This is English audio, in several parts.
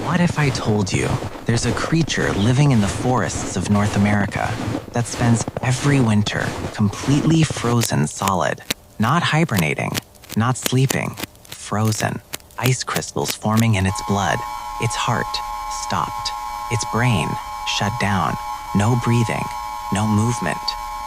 What if I told you there's a creature living in the forests of North America that spends every winter completely frozen solid, not hibernating, not sleeping, frozen, ice crystals forming in its blood, its heart stopped, its brain shut down, no breathing, no movement,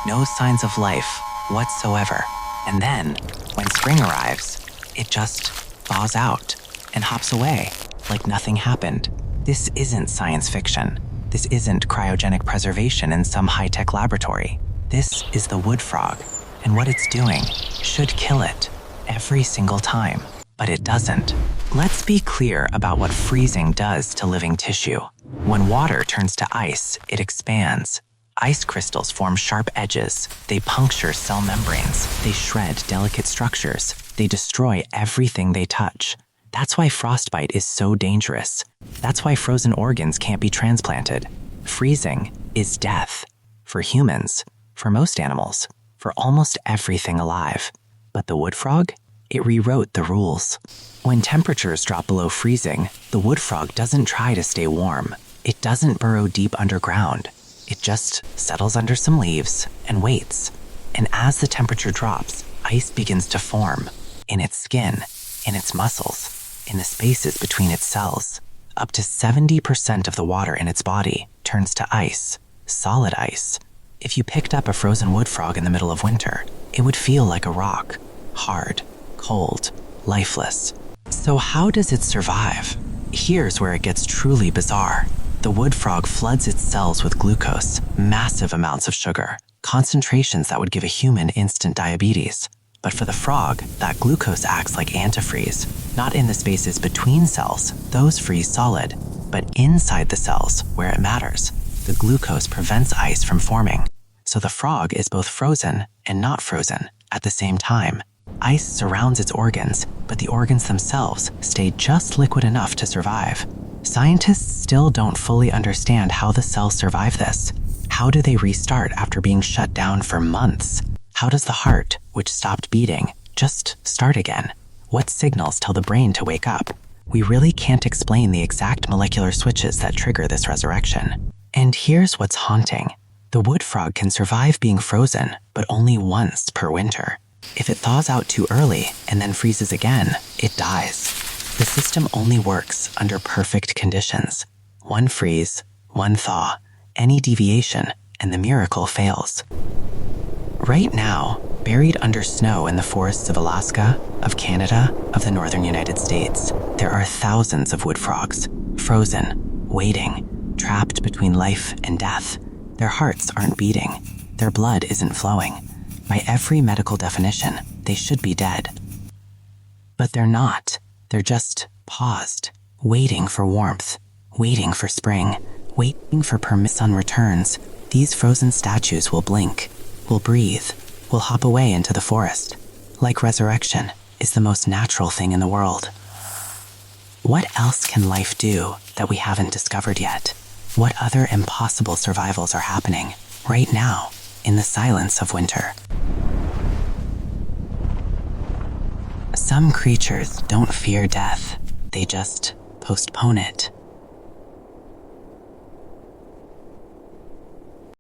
no signs of life whatsoever. And then, when spring arrives, it just thaws out and hops away like nothing happened. This isn't science fiction. This isn't cryogenic preservation in some high-tech laboratory. This is the wood frog, and what it's doing should kill it every single time, but it doesn't. Let's be clear about what freezing does to living tissue. When water turns to ice, it expands. Ice crystals form sharp edges. They puncture cell membranes. They shred delicate structures. They destroy everything they touch. That's why frostbite is so dangerous. That's why frozen organs can't be transplanted. Freezing is death. For humans, for most animals, for almost everything alive. But the wood frog? It rewrote the rules. When temperatures drop below freezing, the wood frog doesn't try to stay warm. It doesn't burrow deep underground. It just settles under some leaves and waits. And as the temperature drops, ice begins to form in its skin, in its muscles, in the spaces between its cells. Up to 70% of the water in its body turns to ice, solid ice. If you picked up a frozen wood frog in the middle of winter, it would feel like a rock, hard, cold, lifeless. So how does it survive? Here's where it gets truly bizarre. The wood frog floods its cells with glucose, massive amounts of sugar, concentrations that would give a human instant diabetes. But for the frog, that glucose acts like antifreeze, not in the spaces between cells, those freeze solid, but inside the cells, where it matters. The glucose prevents ice from forming, so the frog is both frozen and not frozen at the same time. Ice surrounds its organs, but the organs themselves stay just liquid enough to survive. Scientists still don't fully understand how the cells survive this. How do they restart after being shut down for months? How does the heart, which stopped beating, just start again? What signals tell the brain to wake up? We really can't explain the exact molecular switches that trigger this resurrection. And here's what's haunting. The wood frog can survive being frozen, but only once per winter. If it thaws out too early and then freezes again, it dies. The system only works under perfect conditions. One freeze, one thaw, any deviation, and the miracle fails. Right now, buried under snow in the forests of Alaska, of Canada, of the northern United States, there are thousands of wood frogs, frozen, waiting, trapped between life and death. Their hearts aren't beating. Their blood isn't flowing. By every medical definition, they should be dead. But they're not. They're just paused, waiting for warmth, waiting for spring, waiting for permit sun returns. These frozen statues will blink, will breathe, will hop away into the forest. Like resurrection is the most natural thing in the world. What else can life do that we haven't discovered yet? What other impossible survivals are happening right now in the silence of winter? Some creatures don't fear death. They just postpone it.